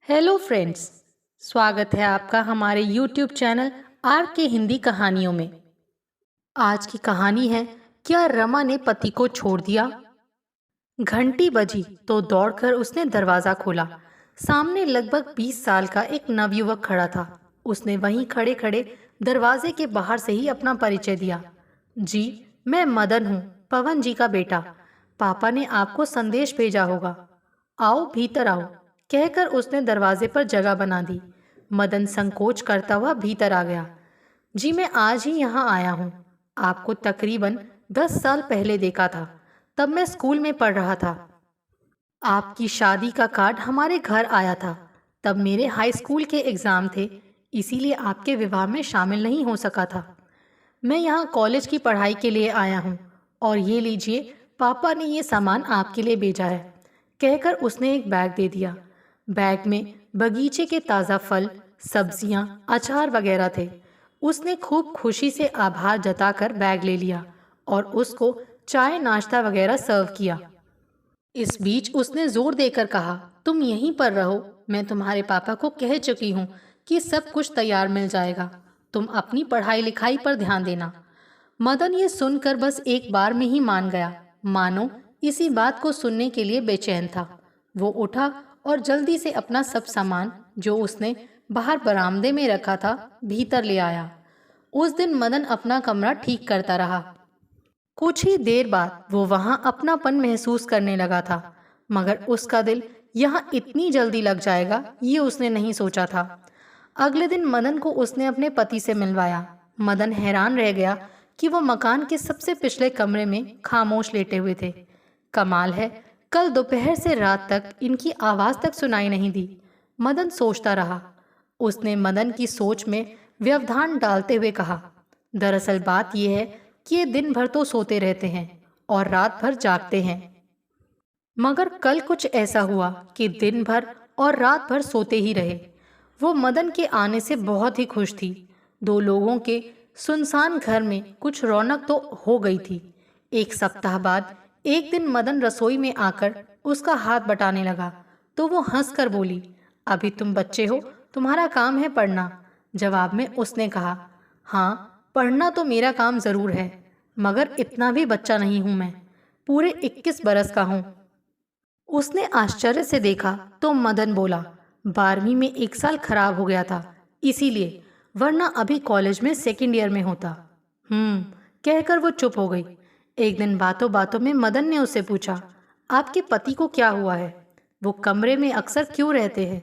Hello friends. स्वागत है आपका हमारे यूट्यूब चैनल आर के हिंदी कहानियों में। आज की कहानी है, क्या रमा ने पति को छोड़ दिया। घंटी बजी तो दौड़कर उसने दरवाजा खोला। सामने लगभग 20 साल का एक नवयुवक खड़ा था। उसने वहीं खड़े खड़े दरवाजे के बाहर से ही अपना परिचय दिया। जी, मैं मदन हूँ, पवन जी का बेटा। पापा ने आपको संदेश भेजा होगा। आओ भीतर आओ, कहकर उसने दरवाजे पर जगह बना दी। मदन संकोच करता हुआ भीतर आ गया। जी, मैं आज ही यहाँ आया हूँ। आपको तकरीबन 10 साल पहले देखा था। तब मैं स्कूल में पढ़ रहा था। आपकी शादी का कार्ड हमारे घर आया था। तब मेरे हाई स्कूल के एग्ज़ाम थे, इसीलिए आपके विवाह में शामिल नहीं हो सका था। मैं यहाँ कॉलेज की पढ़ाई के लिए आया हूँ और ये लीजिए, पापा ने ये सामान आपके लिए भेजा है, कहकर उसने एक बैग दे दिया। बैग में बगीचे के ताज़ा फल, सब्जियाँ, अचार वगैरह थे। उसने खूब खुशी से आभार जताकर बैग ले लिया और उसको चाय नाश्ता वगैरह सर्व किया। इस बीच उसने जोर देकर कहा, तुम यहीं पर रहो, मैं तुम्हारे पापा को कह चुकी हूँ कि सब कुछ तैयार मिल जाएगा। तुम अपनी पढ़ाई लिखाई पर ध्यान देना। मदन ये सुनकर बस एक बार में ही मान गया, मानो इसी बात को सुनने के लिए बेचैन था। वो उठा और जल्दी से अपना सब सामान, जो उसने बाहर बरामदे में रखा था, भीतर ले आया। उस दिन मदन अपना कमरा ठीक करता रहा। कुछ ही देर बाद वो वहां अपनापन महसूस करने लगा था, मगर उसका दिल यहाँ इतनी जल्दी लग जाएगा ये उसने नहीं सोचा था। अगले दिन मदन को उसने अपने पति से मिलवाया। मदन हैरान रह गया कि वो मकान के सबसे पिछले कमरे में खामोश लेटे हुए थे। कमाल है, कल दोपहर से रात तक इनकी आवाज तक सुनाई नहीं दी। मदन सोचता रहा। उसने मदन की सोच में व्यवधान डालते हुए कहा, दरअसल बात यह है कि ये दिन भर तो सोते रहते हैं और रात भर जागते हैं। मगर कल कुछ ऐसा हुआ कि दिन भर और रात भर सोते ही रहे। वो मदन के आने से बहुत ही खुश थी। दो लोगों के सुनसान घर में कुछ रौनक तो हो गई थी। एक सप्ताह बाद एक दिन मदन रसोई में आकर उसका हाथ बटाने लगा तो वो हंसकर बोली, अभी तुम बच्चे हो, तुम्हारा काम है पढ़ना। जवाब में उसने कहा, हाँ, पढ़ना तो मेरा काम जरूर है, मगर इतना भी बच्चा नहीं हूं मैं, पूरे 21 बरस का हूं। उसने आश्चर्य से देखा तो मदन बोला, 12वीं में एक साल खराब हो गया था, इसीलिए, वरना अभी कॉलेज में सेकंड ईयर में होता। कहकर वो चुप हो गई। एक दिन बातों बातों में मदन ने उससे पूछा, आपके पति को क्या हुआ है? वो कमरे में अक्सर क्यों रहते हैं?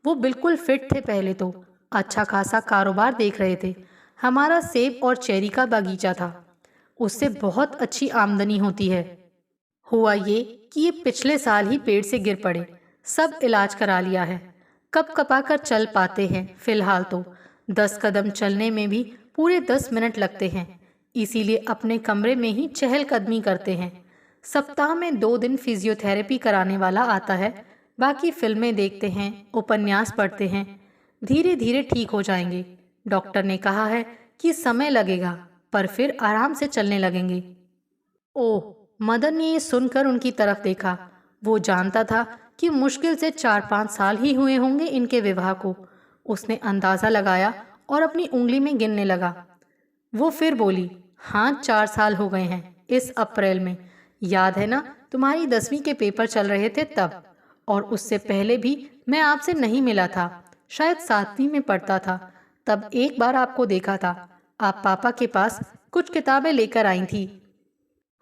वो बिल्कुल फिट थे पहले तो, अच्छा खासा कारोबार देख रहे थे। हमारा सेब और चेरी का बगीचा था, उससे बहुत अच्छी आमदनी होती है। हुआ ये कि ये पिछले साल ही पेड़ से गिर पड़े, सब इलाज करा लिया है, कप कपा कर चल पाते हैं। फिलहाल तो 10 कदम चलने में भी पूरे 10 मिनट लगते हैं, इसीलिए अपने कमरे में ही चहलकदमी करते हैं। सप्ताह में 2 दिन फिजियोथेरेपी कराने वाला आता है, बाकी फिल्में देखते हैं, उपन्यास पढ़ते हैं। धीरे धीरे ठीक हो जाएंगे। डॉक्टर ने कहा है कि समय लगेगा, पर फिर आराम से चलने लगेंगे। ओह! मदन ने ये सुनकर उनकी तरफ देखा। वो जानता था कि मुश्किल से 4-5 साल ही हुए होंगे इनके विवाह को। उसने अंदाजा लगाया और अपनी उंगली में गिनने लगा। वो फिर बोली, हाँ, 4 साल हो गए हैं इस अप्रैल में। याद है ना, तुम्हारी 10वीं के पेपर चल रहे थे तब। और उससे पहले भी मैं आपसे नहीं मिला था, शायद 7वीं में पढ़ता था। तब एक बार आपको देखा था, आप पापा के पास कुछ किताबें लेकर आई थी।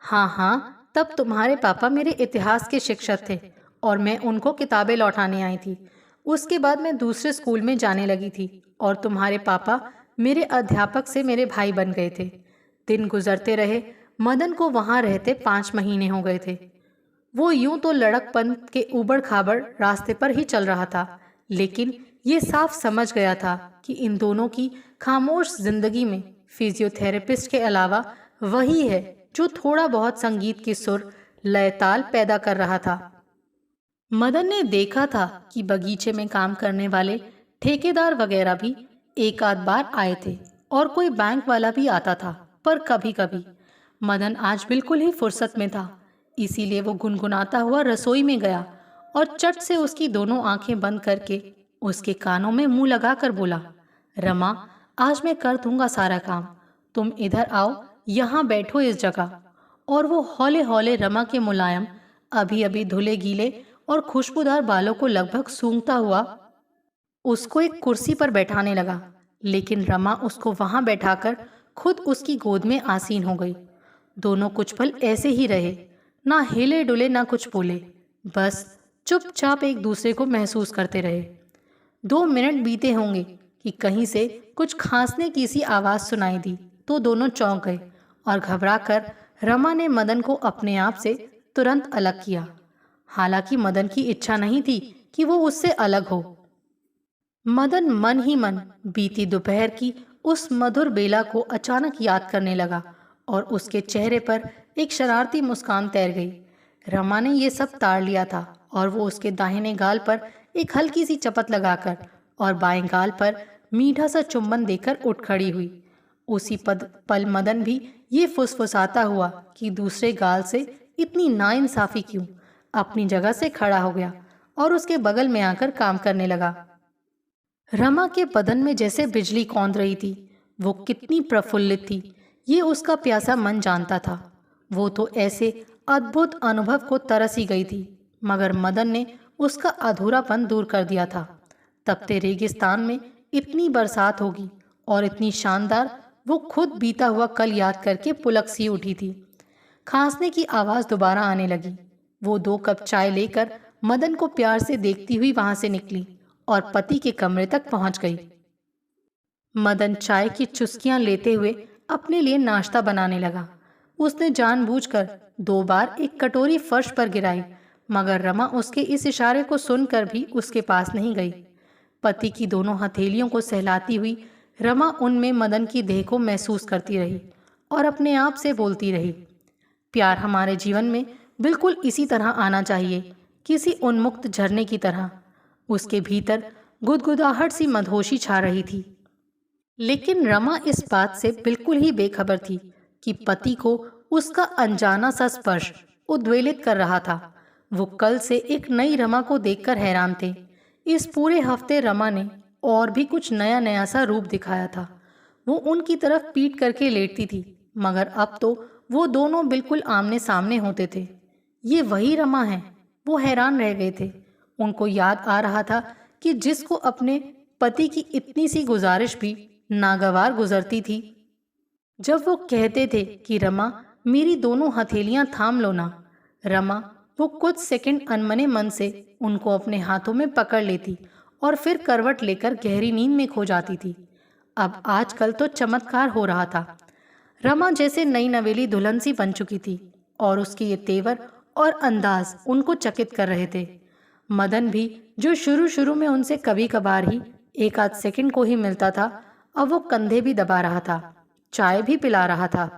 हाँ हाँ, तब तुम्हारे पापा मेरे इतिहास के शिक्षक थे और मैं उनको किताबें लौटाने आई थी। उसके बाद मैं दूसरे स्कूल में जाने लगी थी और तुम्हारे पापा मेरे अध्यापक से मेरे भाई बन गए थे। दिन गुजरते रहे। मदन को वहाँ रहते 5 महीने हो गए थे। वो यूं तो लड़कपन के ऊबड़ खाबड़ रास्ते पर ही चल रहा था, लेकिन ये साफ समझ गया था कि इन दोनों की खामोश जिंदगी में फिजियोथेरेपिस्ट के अलावा वही है जो थोड़ा बहुत संगीत की सुर, लय, ताल पैदा कर रहा था। मदन ने देखा था कि बगीचे में काम करने वाले ठेकेदार वगैरह भी एक आध बार आए थे और कोई बैंक वाला भी आता था, पर कभी कभी। मदन आज बिल्कुल ही फुर्सत में था, इसीलिए वो गुनगुनाता हुआ रसोई में गया और चट से उसकी दोनों आंखें बंद करके उसके कानों में मुंह लगाकर बोला, रमा, आज मैं कर दूंगा सारा काम, तुम इधर आओ, यहाँ बैठो इस जगह। और वो हौले हौले रमा के मुलायम, अभी अभी धुले गीले और खुशबूदार बालों को लगभग सूंघता हुआ उसको एक कुर्सी पर बैठाने लगा। लेकिन रमा उसको वहां बैठाकर खुद उसकी गोद में आसीन हो गई। दोनों कुछ पल ऐसे ही रहे, ना हिले डुले ना कुछ बोले, बस चुपचाप एक दूसरे को महसूस करते रहे। 2 मिनट बीते होंगे कि कहीं से कुछ खांसने की सी आवाज सुनाई दी तो दोनों चौंक गए और घबराकर रमा ने मदन को अपने आप से तुरंत अलग किया। हालांकि मदन की इच्छा नहीं थी कि वो उससे अलग हो। मदन मन ही मन बीती दोपहर की उस मधुर बेला को अचानक याद करने लगा और उसके चेहरे पर एक शरारती मुस्कान तैर गई। रमा ने ये सब ताड़ लिया था और वो उसके दाहिने गाल पर एक हल्की सी चपत लगाकर और बाएं गाल पर मीठा सा चुंबन देकर उठ खड़ी हुई। उसी पल मदन भी ये फुसफुसाता हुआ कि दूसरे गाल से इतनी नाइंसाफी क्यों, अपनी जगह से खड़ा हो गया और उसके बगल में आकर काम करने लगा। रमा के बदन में जैसे बिजली कौंध रही थी। वो कितनी प्रफुल्लित थी ये उसका प्यासा मन जानता था। वो तो ऐसे अद्भुत अनुभव को तरस ही गई थी, मगर मदन ने उसका अधूरापन दूर कर दिया था। तपते रेगिस्तान में इतनी बरसात होगी और इतनी शानदार, वो खुद बीता हुआ कल याद करके पुलक सी उठी थी। खांसने की आवाज दोबारा आने लगी। वो 2 कप चाय लेकर मदन को प्यार से देखती हुई वहां से निकली और पति के कमरे तक पहुंच गई। मदन चाय की चुस्कियां लेते हुए अपने लिए नाश्ता बनाने लगा। उसने जानबूझकर 2 बार एक कटोरी फर्श पर गिराई, मगर रमा उसके इस इशारे को सुनकर भी उसके पास नहीं गई। पति की दोनों हथेलियों को सहलाती हुई रमा उनमें मदन की देह को महसूस करती रही और अपने आप से बोलती रही, प्यार हमारे जीवन में बिल्कुल इसी तरह आना चाहिए, किसी उन्मुक्त झरने की तरह। उसके भीतर गुदगुदाहट सी मदहोशी छा रही थी। लेकिन रमा इस बात से बिल्कुल ही बेखबर थी कि पति को उसका अनजाना सा स्पर्श उद्वेलित कर रहा था। वो कल से एक नई रमा को देखकर हैरान थे। इस पूरे हफ्ते रमा ने और भी कुछ नया नया सा रूप दिखाया था। वो उनकी तरफ पीठ करके लेटती थी, मगर अब तो वो दोनों बिल्कुल आमने सामने होते थे। ये वही रमा है, वो हैरान रह गए थे। उनको याद आ रहा था कि जिसको अपने पति की इतनी सी गुजारिश भी नागवार गुजरती थी। जब वो कहते थे कि रमा मेरी दोनों हथेलियां थाम लो ना, रमा वो कुछ सेकंड अनमने मन से उनको अपने हाथों में पकड़ लेती और फिर करवट लेकर गहरी नींद में खो जाती थी। अब आजकल तो चमत्कार हो रहा था। रमा जैसे नई नवेली दुल्हन सी बन चुकी थी और उसके ये तेवर और अंदाज उनको चकित कर रहे थे। मदन भी, जो शुरू शुरू में उनसे कभी कभार ही 1 आध सेकंड को ही मिलता था, अब वो कंधे भी दबा रहा था, चाय भी पिला रहा था।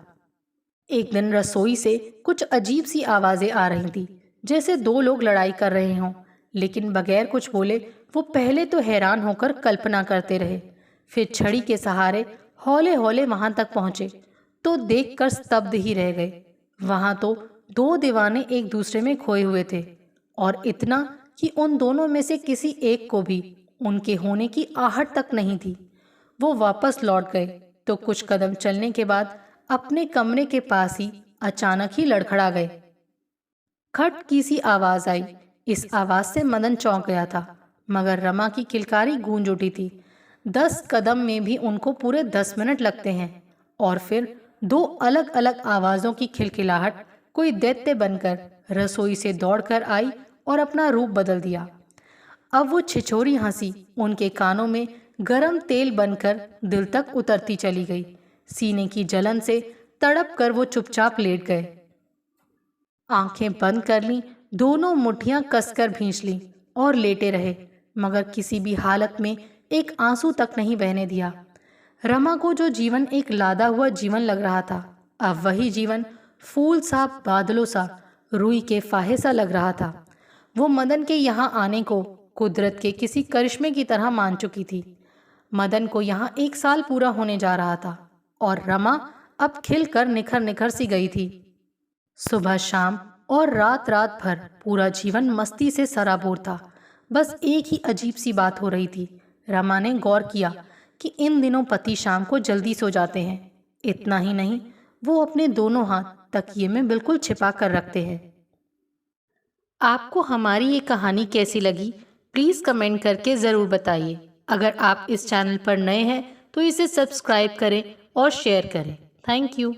एक दिन रसोई से कुछ अजीब सी आवाजें आ रही थी, जैसे 2 लोग लड़ाई कर रहे हों। लेकिन बगैर कुछ बोले वो पहले तो हैरान होकर कल्पना करते रहे, फिर छड़ी के सहारे हौले हौले वहां तक पहुंचे तो देखकर स्तब्ध ही रह गए। वहां तो 2 दीवाने एक दूसरे में खोए हुए थे, और इतना कि उन दोनों में से किसी एक को भी उनके होने की आहट तक नहीं थी। वो वापस लौट गए तो कुछ कदम चलने के बाद अपने कमरे के पास ही अचानक ही लड़खड़ा गए। खट की सी आवाज आई। इस आवाज से मदन चौंक गया था, मगर रमा की किलकारी गूंज उठी थी। 10 कदम में भी उनको पूरे 10 मिनट लगते हैं। और फिर 2 अलग अलग आवाजों की खिलखिलाहट कोई दैत्य बनकर रसोई से दौड़कर आई और अपना रूप बदल दिया। अब वो छिछोरी हंसी उनके कानों में गरम तेल बनकर दिल तक उतरती चली गई। सीने की जलन से तड़प कर वो चुपचाप लेट गए। आंखें बंद कर ली, दोनों मुट्ठियां कसकर भींच ली और लेटे रहे, मगर किसी भी हालत में एक आंसू तक नहीं बहने दिया। रमा को जो जीवन एक लादा हुआ जीवन लग रहा था, अब वही जीवन फूल सा, बादलों सा, रूई के फाहे सा लग रहा था। वो मदन के यहाँ आने को कुदरत के किसी करिश्मे की तरह मान चुकी थी। मदन को यहाँ 1 साल पूरा होने जा रहा था और रमा अब खिलकर निखर निखर सी गई थी। सुबह शाम और रात रात भर पूरा जीवन मस्ती से सराबोर था। बस एक ही अजीब सी बात हो रही थी। रमा ने गौर किया कि इन दिनों पति शाम को जल्दी सो जाते हैं। इतना ही नहीं, वो अपने दोनों हाथ तकिए में बिल्कुल छिपा कर रखते हैं। आपको हमारी ये कहानी कैसी लगी, प्लीज़ कमेंट करके ज़रूर बताइए। अगर आप इस चैनल पर नए हैं तो इसे सब्सक्राइब करें और शेयर करें। Thank you.